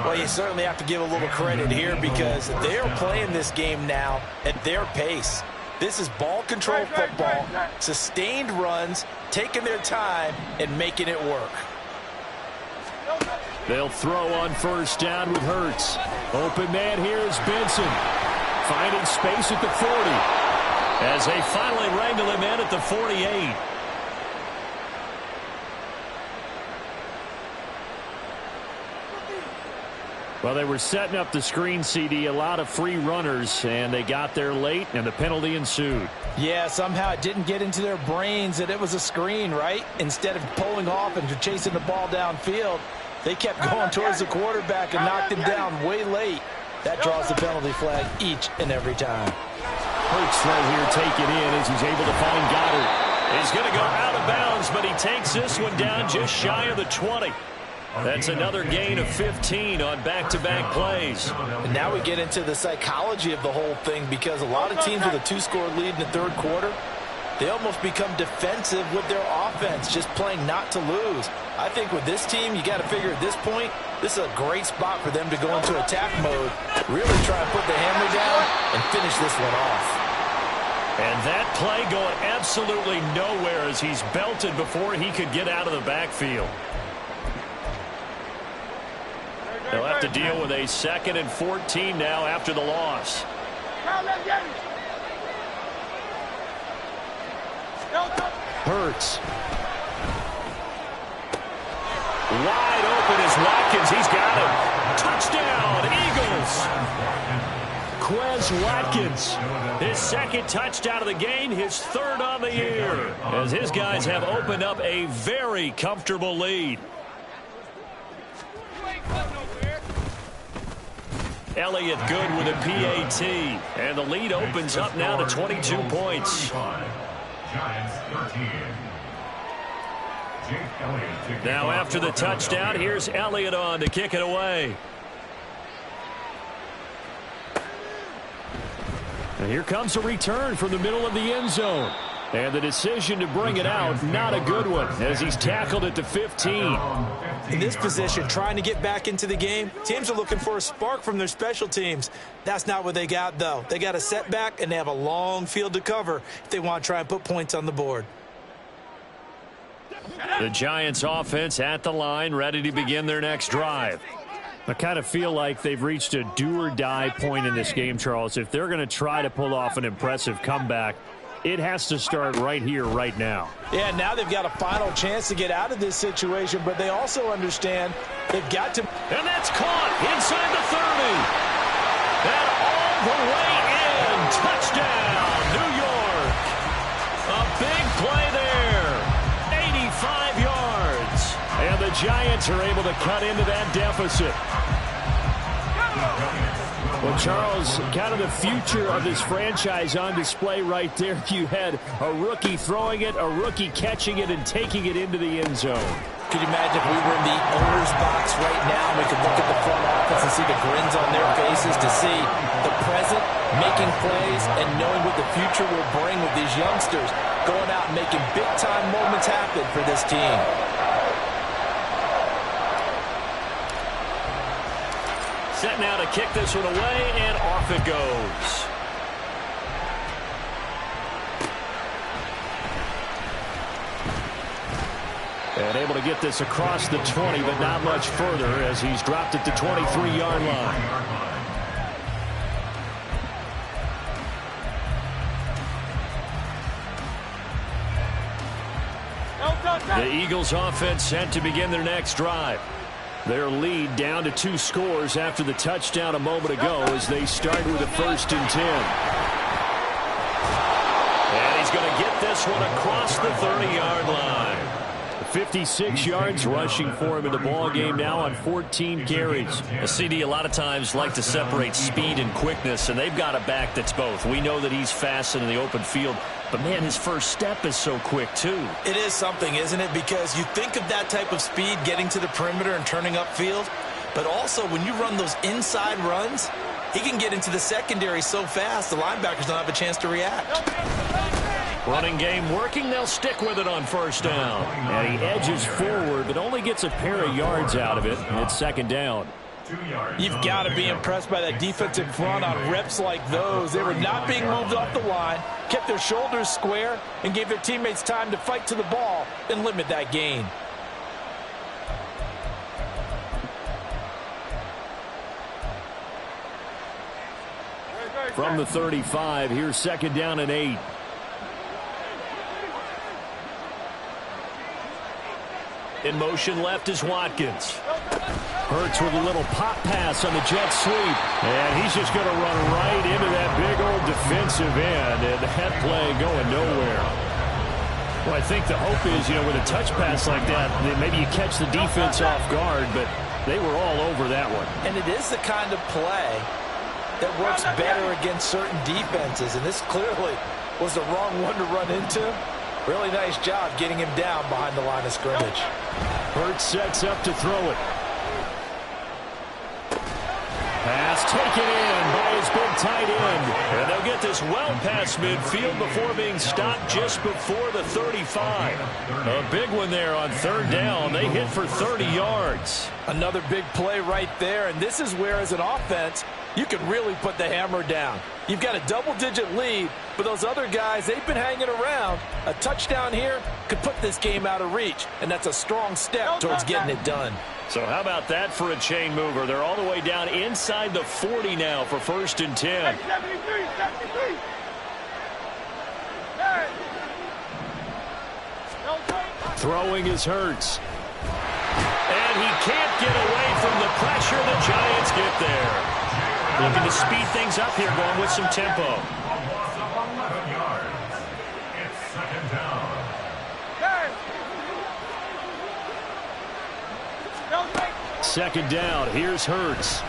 [SPEAKER 4] Well, you certainly have to give a little credit here, because they're playing this game now at their pace. This is ball control football, sustained runs, taking their time and making it work.
[SPEAKER 2] They'll throw on first down with Hurts. Open man here is Benson. Finding space at the 40. As they finally wrangle him in at the 48. Well, they were setting up the screen, CD, a lot of free runners, and they got there late, and the penalty ensued.
[SPEAKER 4] Yeah, somehow it didn't get into their brains that it was a screen, right? Instead of pulling off and chasing the ball downfield, they kept going towards the quarterback and knocked him down way late. That draws the penalty flag each and every time.
[SPEAKER 2] Hurts right here take it in as he's able to find Goddard. He's going to go out of bounds, but he takes this one down just shy of the 20. That's another gain of 15 on back-to-back plays.
[SPEAKER 4] And now we get into the psychology of the whole thing, because a lot of teams with a 2-score lead in the third quarter, they almost become defensive with their offense, just playing not to lose. I think with this team, you got to figure at this point, this is a great spot for them to go into attack mode, really try and put the hammer down and finish this one off.
[SPEAKER 2] And that play going absolutely nowhere as he's belted before he could get out of the backfield. They'll have to deal with a 2nd and 14 now after the loss. Hurts. Wide open is Watkins. He's got him. Touchdown, Eagles. Quez Watkins. His 2nd touchdown of the game, his 3rd on the year. As his guys have opened up a very comfortable lead.
[SPEAKER 1] Elliott good with a PAT. And the lead opens up now to 22 points.
[SPEAKER 3] Giants 13.
[SPEAKER 1] Now after the touchdown, here's Elliott on to kick it away.
[SPEAKER 2] And here comes a return from the middle of the end zone. And the decision to bring it out, not a good one, as he's tackled at the 15.
[SPEAKER 4] In this position, trying to get back into the game, teams are looking for a spark from their special teams. That's not what they got, though. They got a setback, and they have a long field to cover if they want to try and put points on the board.
[SPEAKER 1] The Giants offense at the line, ready to begin their next drive.
[SPEAKER 2] I kind of feel like they've reached a do-or-die point in this game, Charles. If they're going to try to pull off an impressive comeback, it has to start right here, right now.
[SPEAKER 4] Yeah, now they've got a final chance to get out of this situation, but they also understand they've got to.
[SPEAKER 1] And that's caught inside the 30. And all the way in. Touchdown, New York. A big play there. 85 yards.
[SPEAKER 2] And the Giants are able to cut into that deficit. Well, Charles, kind of the future of this franchise on display right there. You had a rookie throwing it, a rookie catching it, and taking it into the end zone.
[SPEAKER 4] Could you imagine if we were in the owner's box right now, we could look at the front office and see the grins on their faces to see the present, making plays, and knowing what the future will bring with these youngsters going out and making big-time moments happen for this team.
[SPEAKER 1] Set now to kick this one away, and off it goes.
[SPEAKER 2] And able to get this across the 20, but not much further as he's dropped at the 23-yard line.
[SPEAKER 1] The Eagles offense set to begin their next drive.
[SPEAKER 2] Their lead down to 2 scores after the touchdown a moment ago as they start with a 1st and 10.
[SPEAKER 1] And he's going to get this one across the 30-yard line.
[SPEAKER 2] 56 yards rushing for him in the ball game now on 14 carries.
[SPEAKER 1] A CD a lot of times like to separate speed and quickness, and they've got a back that's both. We know that he's fast in the open field, but man, his first step is so quick too.
[SPEAKER 4] It is something, isn't it? Because you think of that type of speed getting to the perimeter and turning upfield, but also when you run those inside runs, he can get into the secondary so fast the linebackers don't have a chance to react.
[SPEAKER 1] Running game working. They'll stick with it on 1st down.
[SPEAKER 2] And he edges forward, but only gets a pair of yards out of it. It's 2nd down.
[SPEAKER 4] You've got to be impressed by that defensive front on reps like those. They were not being moved off the line, kept their shoulders square, and gave their teammates time to fight to the ball and limit that gain.
[SPEAKER 2] From the 35, here's 2nd down and 8.
[SPEAKER 1] In motion left is Watkins.
[SPEAKER 2] Hurts with a little pop pass on the jet sweep. And he's just going to run right into that big old defensive end. And that play going nowhere. Well, I think the hope is, with a touch pass like that, maybe you catch the defense off guard, but they were all over that one.
[SPEAKER 4] And it is the kind of play that works better against certain defenses. And this clearly was the wrong one to run into. Really nice job getting him down behind the line of scrimmage.
[SPEAKER 2] Hurts sets up to throw it. Pass taken in by his big tight end.
[SPEAKER 1] And they'll get this well past midfield before being stopped just before the 35. A big one there on 3rd down. They hit for 30 yards.
[SPEAKER 4] Another big play right there, and this is where, as an offense, you can really put the hammer down. You've got a double-digit lead, but those other guys, they've been hanging around. A touchdown here could put this game out of reach, and that's a strong step towards getting it done.
[SPEAKER 1] So how about that for a chain mover? They're all the way down inside the 40 now for 1st and 10.
[SPEAKER 2] Throwing is Hurts.
[SPEAKER 1] And he can't get away from the pressure. The Giants get there. Looking to speed things up here, going with some tempo.
[SPEAKER 3] Loss of 11 yards. It's 2nd down.
[SPEAKER 2] Second down. Here's Hurts.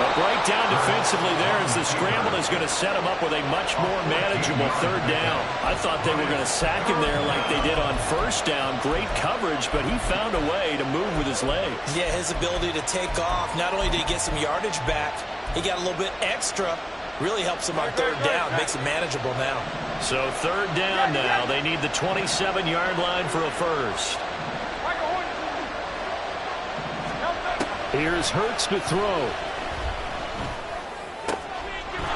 [SPEAKER 2] A breakdown defensively there as the scramble is going to set him up with a much more manageable third down. I thought they were going to sack him there like they did on first down. Great coverage, but he found a way to move with his legs.
[SPEAKER 5] Yeah, his ability to take off, not only did he get some yardage back, he got a little bit extra. Really helps him on third down, makes it manageable now.
[SPEAKER 2] So third down now. They need the 27-yard line for a first. Here's Hurts to throw.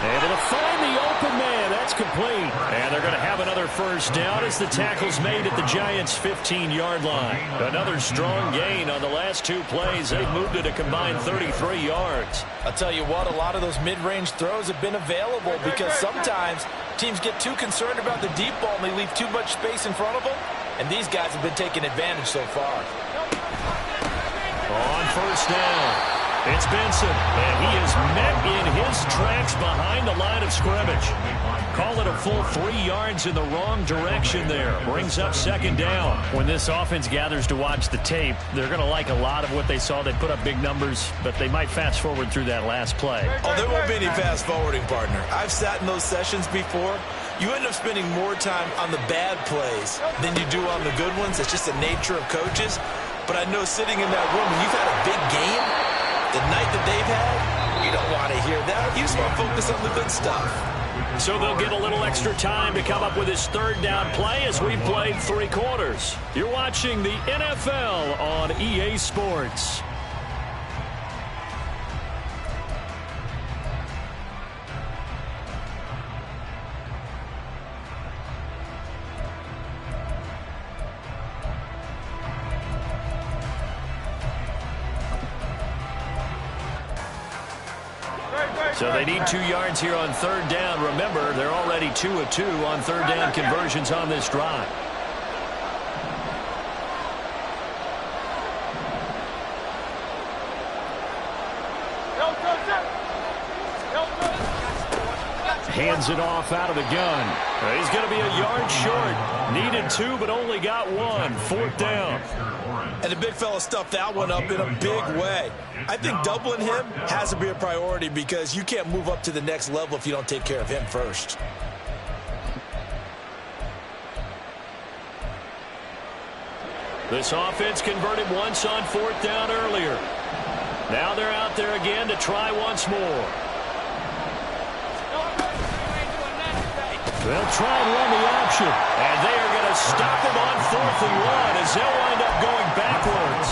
[SPEAKER 2] Able to find the open man. That's complete. And they're going to have another first down as the tackle's made at the Giants' 15-yard line. Another strong gain on the last two plays. They've moved it a combined 33 yards.
[SPEAKER 4] I'll tell you what, a lot of those mid-range throws have been available because sometimes teams get too concerned about the deep ball and they leave too much space in front of them. And these guys have been taking advantage so far.
[SPEAKER 2] On first down, it's Benson, and he is met in his tracks behind the line of scrimmage. Call it a full 3 yards in the wrong direction there. Brings up second down. When this offense gathers to watch the tape, they're going to like a lot of what they saw. They put up big numbers, but they might fast forward through that last play.
[SPEAKER 4] Oh, there won't be any fast forwarding, partner. I've sat in those sessions before. You end up spending more time on the bad plays than you do on the good ones. It's just the nature of coaches. But I know sitting in that room, when you've had a big game, the night that they've had, you don't want to hear that. You just want to focus on the good stuff.
[SPEAKER 2] So they'll get a little extra time to come up with his third down play as we played 3 quarters. You're watching the NFL on EA Sports. So they need 2 yards here on third down. Remember, they're already 2 of 2 on third down conversions on this drive. Hands it off out of the gun. He's going to be a yard short. Needed 2, but only got 1. Fourth down.
[SPEAKER 4] And the big fella stuffed that one up in a big way. I think doubling him has to be a priority because you can't move up to the next level if you don't take care of him first.
[SPEAKER 2] This offense converted once on fourth down earlier. Now they're out there again to try once more. They'll try and run the option. And they are going to stop him on 4th and 1 as they'll wind up going backwards.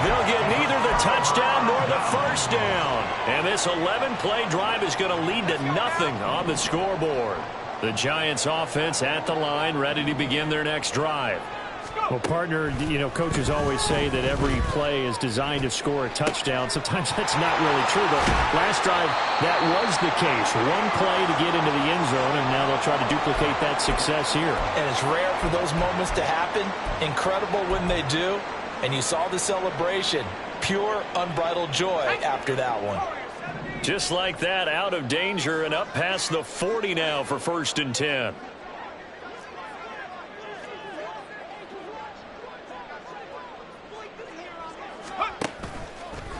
[SPEAKER 2] They'll get neither the touchdown nor the first down. And this 11-play drive is going to lead to nothing on the scoreboard. The Giants offense at the line, ready to begin their next drive. Well, partner, you know, coaches always say that every play is designed to score a touchdown. Sometimes that's not really true, but last drive, that was the case. 1 play to get into the end zone, and now they'll try to duplicate that success here.
[SPEAKER 4] And it's rare for those moments to happen. Incredible when they do. And you saw the celebration. Pure, unbridled joy after that one.
[SPEAKER 2] Just like that, out of danger and up past the 40 now for 1st and 10.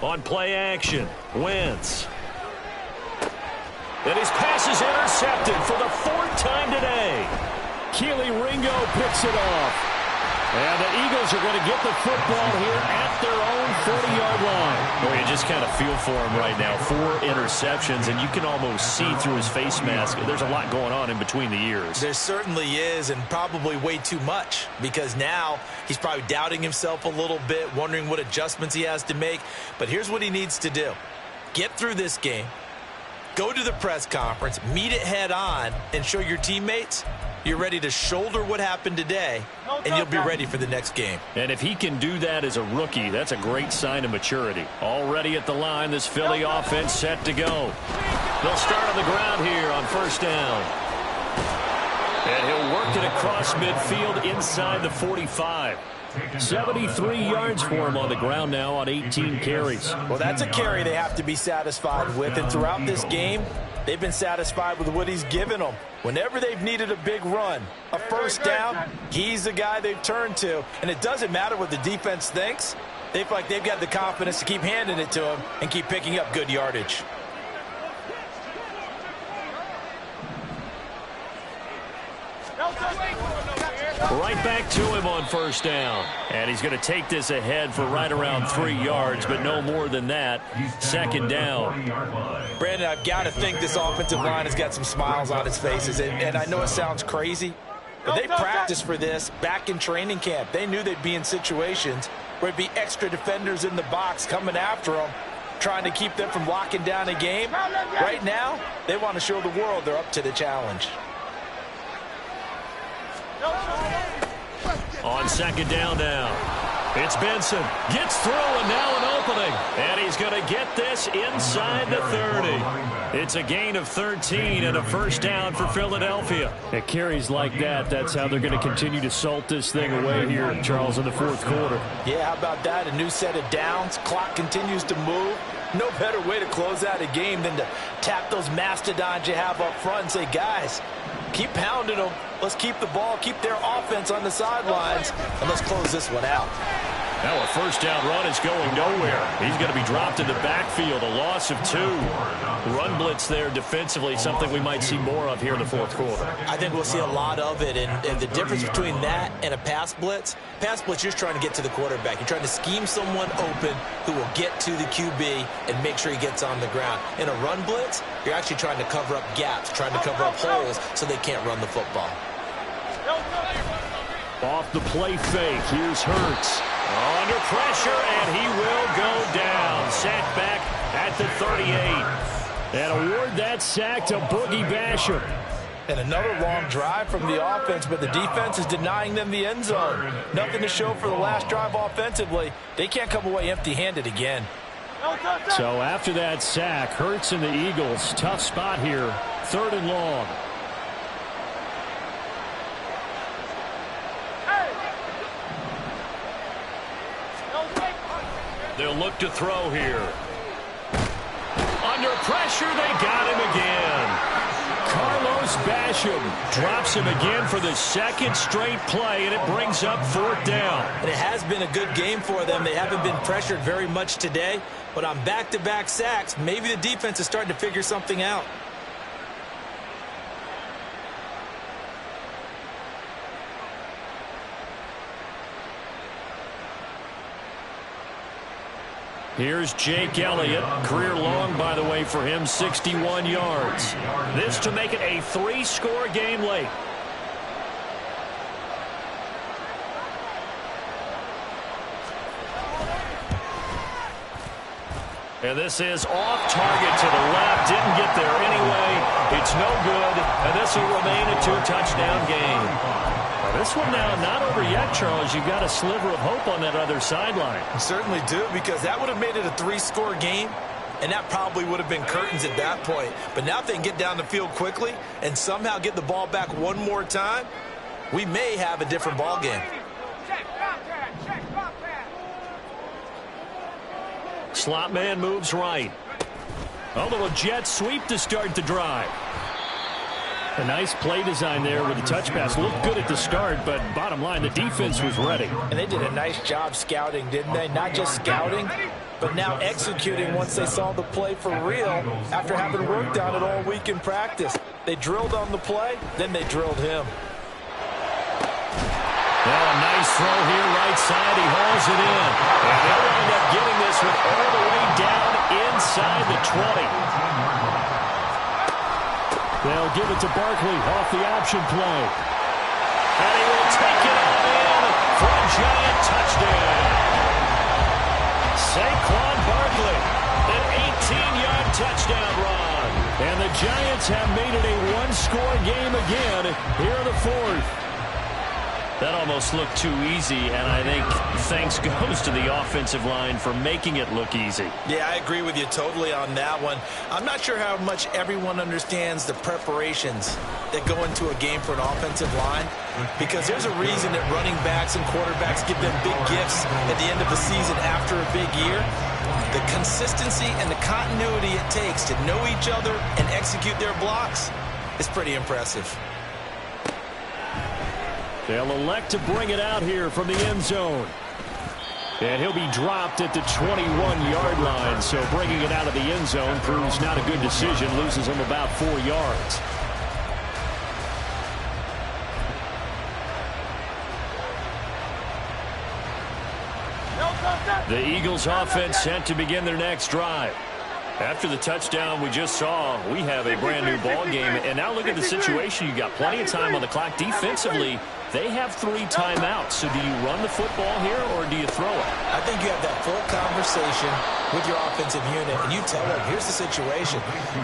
[SPEAKER 2] On play action, Wentz. And his pass is intercepted for the 4th time today. Keely Ringo picks it off. And the Eagles are going to get the football here at their own 40-yard line. Boy, you just kind of feel for him right now. 4 interceptions, and you can almost see through his face mask. There's a lot going on in between the ears.
[SPEAKER 4] There certainly is, and probably way too much, because now he's probably doubting himself a little bit, wondering what adjustments he has to make. But here's what he needs to do. Get through this game, go to the press conference, meet it head on, and show your teammates you're ready to shoulder what happened today, and you'll be ready for the next game.
[SPEAKER 2] And if he can do that as a rookie, that's a great sign of maturity. Already at the line, this Philly offense set to go. They'll start on the ground here on first down. And he'll work it across midfield inside the 45. 73 yards for him on the ground now on 18 carries.
[SPEAKER 4] Well, that's a carry they have to be satisfied with, and throughout this game, they've been satisfied with what he's given them. Whenever they've needed a big run, a first down, he's the guy they've turned to. And it doesn't matter what the defense thinks. They feel like they've got the confidence to keep handing it to him and keep picking up good yardage.
[SPEAKER 2] Right back to him on first down. And he's going to take this ahead for right around 3 yards, but no more than that. Second down.
[SPEAKER 4] Brandon, I've got to think this offensive line has got some smiles on its faces. And I know it sounds crazy, but they practiced for this back in training camp. They knew they'd be in situations where it'd be extra defenders in the box coming after them, trying to keep them from locking down a game. Right now, they want to show the world they're up to the challenge.
[SPEAKER 2] On second down now. It's Benson. Gets through and now an opening. And he's going to get this inside the 30. It's a gain of 13 and a first down for Philadelphia. At carries like that, that's how they're going to continue to salt this thing away here, Charles, in the fourth quarter.
[SPEAKER 4] Yeah, how about that? A new set of downs. Clock continues to move. No better way to close out a game than to tap those mastodons you have up front and say, guys, keep pounding them. Let's keep the ball, keep their offense on the sidelines, and let's close this one out.
[SPEAKER 2] Now a first down run is going nowhere. He's going to be dropped in the backfield, a loss of 2. Run blitz there defensively, something we might see more of here in the fourth quarter.
[SPEAKER 4] I think we'll see a lot of it, and the difference between that and a pass blitz, you're trying to get to the quarterback. You're trying to scheme someone open who will get to the QB and make sure he gets on the ground. In a run blitz, you're actually trying to cover up gaps, trying to cover up holes so they can't run the football.
[SPEAKER 2] Off the play fake, here's Hurts. Under pressure, and he will go down. Sacked back at the 38. And award that sack to Boogie Basham.
[SPEAKER 4] And another long drive from the offense, but the defense is denying them the end zone. Nothing to show for the last drive offensively. They can't come away empty-handed again.
[SPEAKER 2] So after that sack, Hurts and the Eagles, tough spot here. 3rd and long. They'll look to throw here. Under pressure, they got him again. Carlos Basham drops him again for the 2nd straight play, and it brings up 4th down.
[SPEAKER 4] And it has been a good game for them. They haven't been pressured very much today, but on back-to-back sacks, maybe the defense is starting to figure something out.
[SPEAKER 2] Here's Jake Elliott. Career long, by the way, for him, 61 yards. This to make it a 3-score game late. And this is off target to the left. Didn't get there anyway. It's no good. And this will remain a 2-touchdown game. This one now not over yet, Charles. You've got a sliver of hope on that other sideline.
[SPEAKER 4] You certainly do, because that would have made it a 3-score game, and that probably would have been curtains at that point. But now if they can get down the field quickly and somehow get the ball back one more time, we may have a different ball game.
[SPEAKER 2] Slot man moves right. A little jet sweep to start the drive. A nice play design there with the touch pass. Looked good at the start, but bottom line, the defense was ready.
[SPEAKER 4] And they did a nice job scouting, didn't they? Not just scouting, but now executing once they saw the play for real after having worked on it all week in practice. They drilled on the play, then they drilled him.
[SPEAKER 2] Well, a nice throw here, right side. He hauls it in. And they'll wind up getting this one all the way down inside the 20. They'll give it to Barkley off the option play. And he will take it all in for a giant touchdown. Saquon Barkley, an 18-yard touchdown run. And the Giants have made it a 1-score game again here in the 4th. That almost looked too easy, and I think thanks goes to the offensive line for making it look easy.
[SPEAKER 4] Yeah, I agree with you totally on that one. I'm not sure how much everyone understands the preparations that go into a game for an offensive line, because there's a reason that running backs and quarterbacks give them big gifts at the end of the season after a big year. The consistency and the continuity it takes to know each other and execute their blocks is pretty impressive.
[SPEAKER 2] They'll elect to bring it out here from the end zone. And he'll be dropped at the 21-yard line. So bringing it out of the end zone proves not a good decision. Loses him about 4 yards. The Eagles offense set to begin their next drive. After the touchdown we just saw, we have a brand new ball game. And now look at the situation. You got plenty of time on the clock. Defensively, they have 3 timeouts. So do you run the football here or do you throw it?
[SPEAKER 5] I think you have that full conversation with your offensive unit, and you tell them, here's the situation.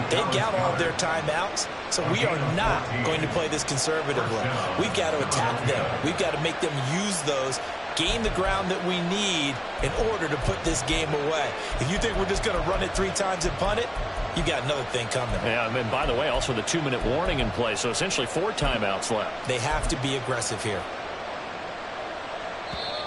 [SPEAKER 5] They've got all of their timeouts, so we are not going to play this conservatively. We've got to attack them. We've got to make them use those, gain the ground that we need in order to put this game away. If you think we're just going to run it 3 times and punt it, you got another thing coming.
[SPEAKER 2] Yeah, and by the way, also the 2-minute warning in play, so essentially 4 timeouts left.
[SPEAKER 5] They have to be aggressive here.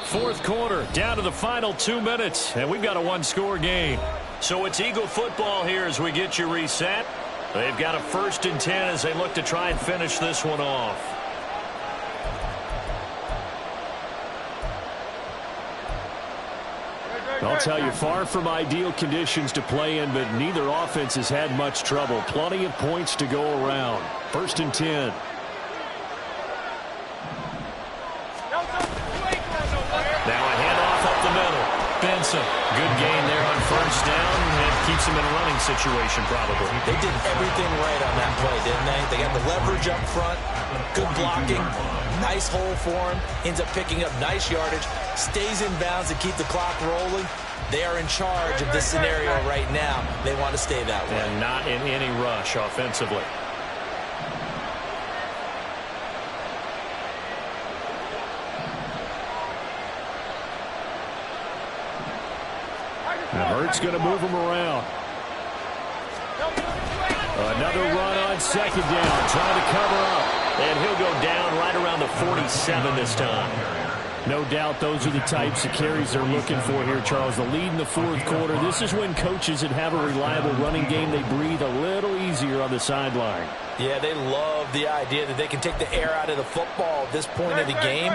[SPEAKER 2] Fourth quarter, down to the final 2 minutes, and we've got a 1-score game. So it's Eagle football here as we get you reset. They've got a 1st and 10 as they look to try and finish this one off. I'll tell you, far from ideal conditions to play in, but neither offense has had much trouble. Plenty of points to go around. 1st and 10. Now a handoff up the middle. Benson, good gain there on 1st down, and keeps him in a running situation probably.
[SPEAKER 5] They did everything right on that play, didn't they? They got the leverage up front, good blocking, nice hole for him, ends up picking up nice yardage, stays in bounds to keep the clock rolling. They are in charge of this scenario right now. They want to stay that way.
[SPEAKER 2] And not in any rush offensively. And Hurts going to move him around. Another run on 2nd down, trying to cover up. And he'll go down right around the 47 this time. No doubt those are the types of carries they're looking for here, Charles. The lead in the 4th quarter. This is when coaches that have a reliable running game, they breathe a little easier on the sideline.
[SPEAKER 5] Yeah, they love the idea that they can take the air out of the football at this point of the game.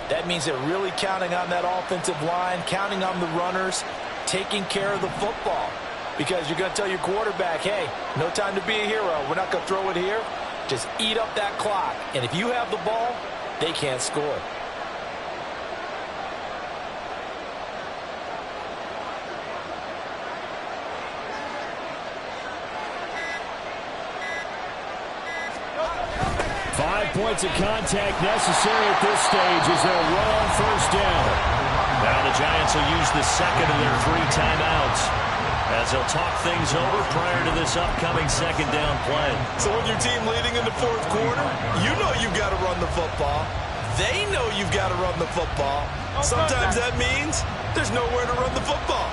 [SPEAKER 5] That means they're really counting on that offensive line, counting on the runners, taking care of the football. Because you're going to tell your quarterback, hey, no time to be a hero. We're not going to throw it here. Just eat up that clock. And if you have the ball, they can't score.
[SPEAKER 2] Points of contact necessary at this stage as they'll run on 1st down. Now the Giants will use the 2nd of their 3 timeouts as they'll talk things over prior to this upcoming 2nd down play.
[SPEAKER 5] So when your team leading in the 4th quarter, you know you've got to run the football. They know you've got to run the football. Sometimes that means there's nowhere to run the football.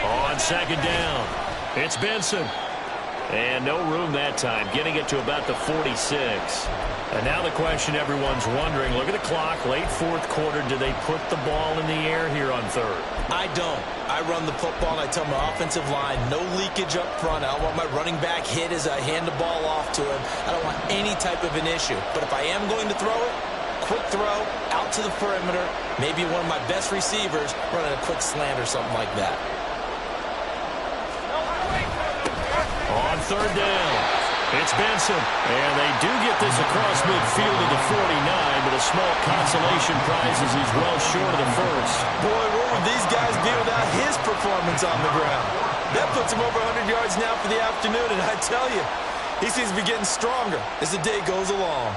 [SPEAKER 2] On 2nd down, it's Benson. And no room that time, getting it to about the 46. And now the question everyone's wondering, look at the clock, late 4th quarter, do they put the ball in the air here on 3rd?
[SPEAKER 5] I don't. I run the football, and I tell my offensive line, no leakage up front. I don't want my running back hit as I hand the ball off to him. I don't want any type of an issue. But if I am going to throw it, quick throw, out to the perimeter, maybe one of my best receivers running a quick slant or something like that.
[SPEAKER 2] On 3rd down, it's Benson. And they do get this across midfield to the 49, but a small consolation prize as he's well short of the 1st.
[SPEAKER 5] Boy, what would these guys be without his performance on the ground? That puts him over 100 yards now for the afternoon, and I tell you, he seems to be getting stronger as the day goes along.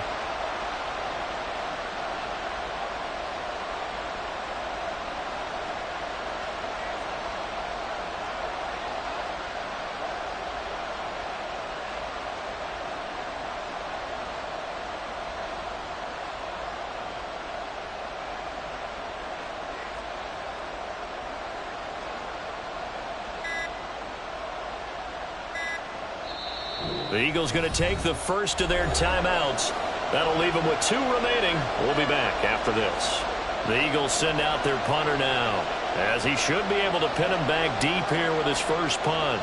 [SPEAKER 2] The Eagles going to take the 1st of their timeouts. That'll leave them with 2 remaining. We'll be back after this. The Eagles send out their punter now, as he should be able to pin him back deep here with his first punt.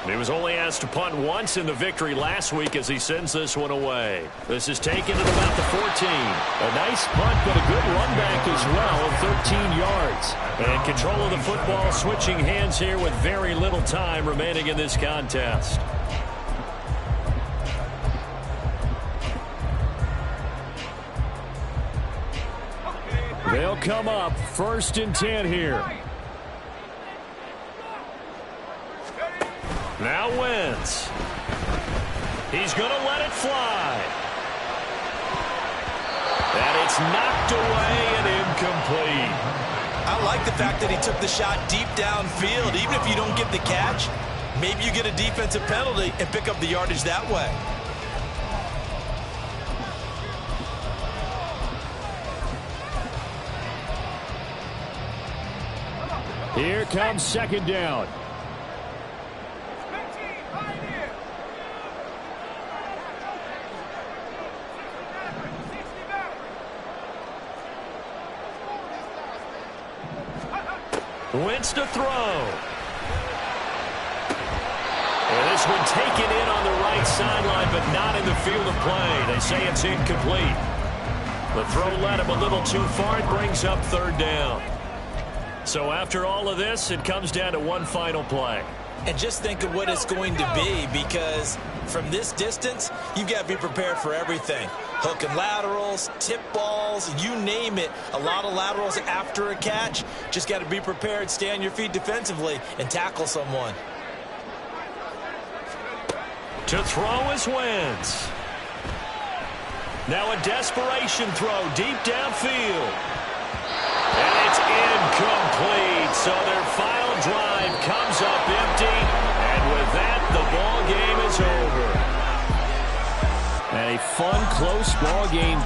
[SPEAKER 2] He was only asked to punt once in the victory last week as he sends this one away. This is taken at about the 14. A nice punt, but a good run back as well of 13 yards. And control of the football switching hands here with very little time remaining in this contest. They'll come up 1st and 10 here. Now Wentz. He's going to let it fly. And it's knocked away and incomplete.
[SPEAKER 5] I like the fact that he took the shot deep downfield. Even if you don't get the catch, maybe you get a defensive penalty and pick up the yardage that way.
[SPEAKER 2] Here comes 2nd down. Wentz to throw. And this one taken in on the right sideline, but not in the field of play. They say it's incomplete. The throw led him a little too far. It brings up 3rd down. So after all of this, it comes down to one final play.
[SPEAKER 5] And just think of what it's going to be, because from this distance, you've got to be prepared for everything. Hook and laterals, tip balls, you name it. A lot of laterals after a catch. Just got to be prepared, stay on your feet defensively, and tackle someone.
[SPEAKER 2] To throw is Wentz. Now a desperation throw deep downfield. And it's incomplete. So their final drive comes up empty. And with that, the ball game is over. And a fun, close ball game.